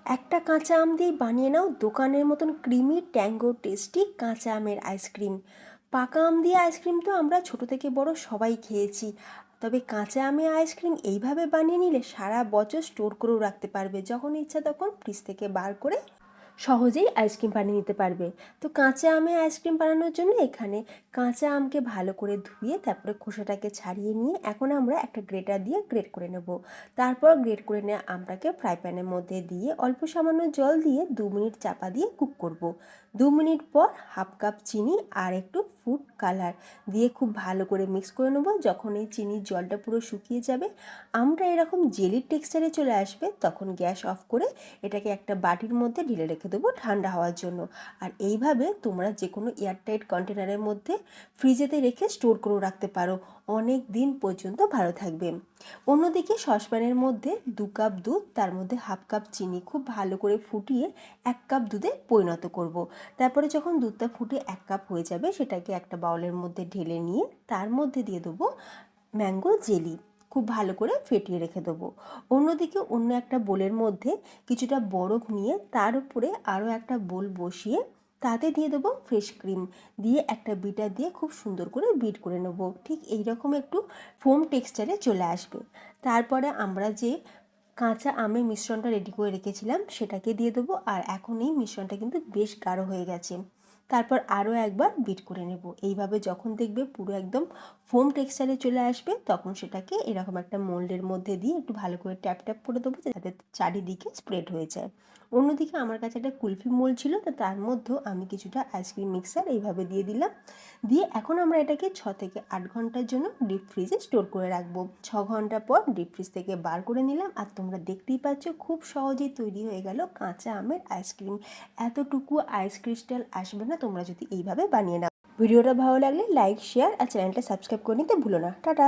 একটা কাঁচা আম দিয়ে বানিয়ে নাও দোকানের মতন ক্রিমি ট্যাঙ্গো টেস্টি কাঁচা আমের আইসক্রিম। পাকা আম দিয়ে আইসক্রিম তো আমরা ছোট থেকে বড় সবাই খেয়েছি, তবে কাঁচা আমের আইসক্রিম এইভাবে বানিয়ে নিলে সারা বছর স্টোর করেও রাখতে পারবে, যখন ইচ্ছা তখন ফ্রিজ থেকে বার করে সহজেই আইসক্রিম বানিয়ে নিতে পারবে। তো কাঁচা আমে আইসক্রিম বানানোর জন্য এখানে কাঁচা আমকে ভালো করে ধুয়ে তারপরে খোসাটাকে ছাড়িয়ে নিয়ে এখন আমরা একটা গ্রেটার দিয়ে গ্রেট করে নেব। তারপর গ্রেট করে নেওয়া আমটাকে ফ্রাই প্যানের মধ্যে দিয়ে অল্প সামান্য জল দিয়ে 2 মিনিট চাপা দিয়ে কুক করব। 2 মিনিট পর হাফ কাপ চিনি আর একটু ফুড কালার দিয়ে খুব ভালো করে মিক্স করে নেব। যখন এই চিনির জলটা পুরো শুকিয়ে যাবে, আমটা এরকম জেলির টেক্সচারে চলে আসবে, তখন গ্যাস অফ করে এটাকে একটা বাটির মধ্যে ঢেলে রেখে দেবো ঠান্ডা হওয়ার জন্য। আর এইভাবে তোমরা যে কোনো এয়ারটাইট কন্টেনারের মধ্যে ফ্রিজেতে রেখে স্টোর করেও রাখতে পারো, অনেক দিন পর্যন্ত ভালো থাকবে। অন্যদিকে সসপ্যানের মধ্যে 2 কাপ দুধ, তার মধ্যে হাফ কাপ চিনি খুব ভালো করে ফুটিয়ে 1 কাপ দুধে পরিণত করব। তারপরে যখন দুধটা ফুটে 1 কাপ হয়ে যাবে, সেটাকে একটা বাউলের মধ্যে ঢেলে নিয়ে তার মধ্যে দিয়ে দেবো ম্যাঙ্গো জেলি, খুব ভালো করে ফেটিয়ে রেখে দেবো। অন্যদিকে অন্য একটা বোলের মধ্যে কিছুটা বরফ নিয়ে তার উপরে আরও একটা বোল বসিয়ে তাতে দিয়ে দেবো ফ্রেশ ক্রিম, দিয়ে একটা বিটার দিয়ে খুব সুন্দর করে বিট করে নেব। ঠিক এইরকম একটু ফোম টেক্সচারে চলে আসবে। তারপরে আমরা যে কাঁচা আমের মিশ্রণটা রেডি করে রেখেছিলাম সেটাকে দিয়ে দেবো। আর এখন এই মিশ্রণটা কিন্তু বেশ গাঢ় হয়ে গেছে। তারপর আরও একবার বিট করে নেব। এইভাবে যখন দেখবে পুরো একদম ফোম টেক্সচারে চলে আসবে, তখন সেটাকে এরকম একটা মোল্ডের মধ্যে দিয়ে একটু ভালো করে ট্যাপ ট্যাপ করে দেবো, যাতে চারিদিকে স্প্রেড হয়ে যায়। অন্যদিকে আমার কাছে একটা কুলফি মোল্ড ছিল, তো তার মধ্যেও আমি কিছুটা আইসক্রিম মিক্সার এইভাবে দিয়ে দিলাম। দিয়ে এখন আমরা এটাকে 6 থেকে 8 ঘন্টার জন্য ডিপ ফ্রিজে স্টোর করে রাখবো। 6 ঘন্টা পর ডিপ ফ্রিজ থেকে বার করে নিলাম, আর তোমরা দেখতেই পাচ্ছ খুব সহজেই তৈরি হয়ে গেল কাঁচা আমের আইসক্রিম। এতটুকু আইস ক্রিস্টাল আসবে না তোমরা যদি এইভাবে বানিয়ে নাও। ভিডিওটা ভালো লাগলে লাইক, শেয়ার আর চ্যানেলটা সাবস্ক্রাইব করে নিতে ভুলো না। টাটা।